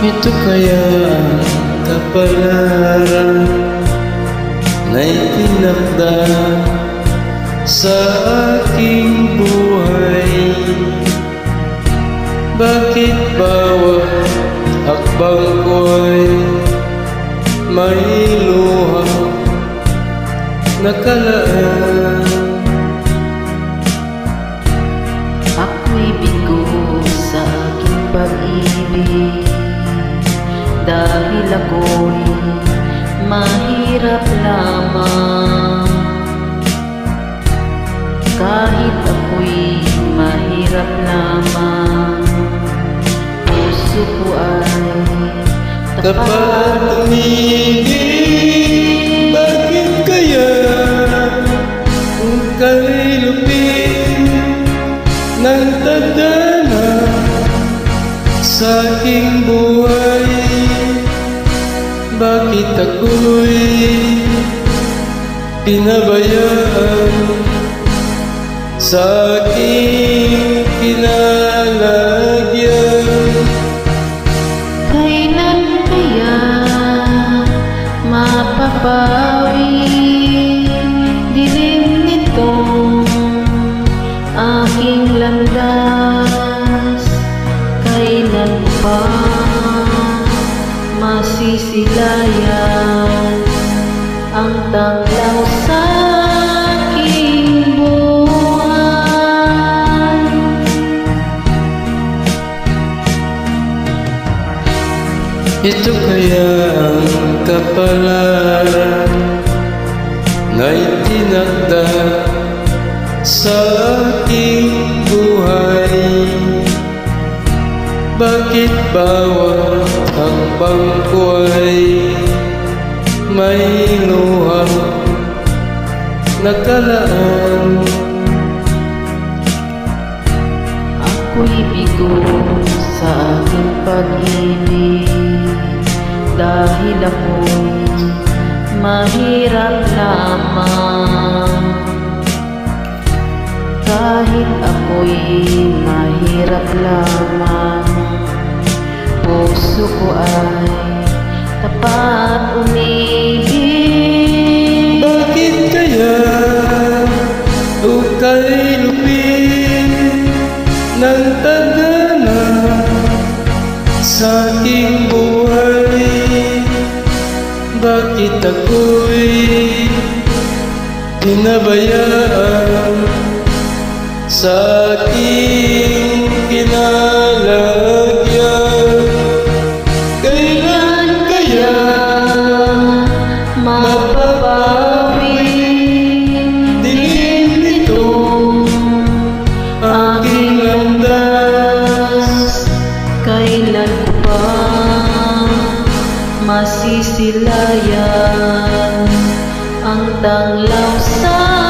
Ito kaya ang kapalaran na itinakda sa aking buhay. Bakit bawat hakbang ko'y may luhang nakalaan? Ako'y bigo sa aking pag-ibig, dahil ako'y mahirap lamang. Kahit ako'y mahirap lamang, puso ko ay Tapat umibig, bakit kaya kung kay lupit ng tadhana sa aking buhay? Bakit ako'y pinabayaan sa aking kinalagyan? kailan kaya mapapawi dilim nitong aking landas? Kailan pa masisilayan ang tanglaw sa aking buhay? Ito kaya ang kapalaran na itinakda sa aking buhay. Bakit bawat hakbang ko'y may luhang nakalaan? Ako'y bigo sa aking pag-ibig, dahil ako'y mahirap lamang. Kahit ako'y mahirap lamang, puso ko ay tapat umibig. Bakit kaya ukay lupit ng tadhana sa aking buhay? Bakit ako'y pinabayaan sa aking kinalagyan? Kailan kaya Mapapawi dilim nitong aking landas? kailan ko pa masisilayan ang tanglaw sa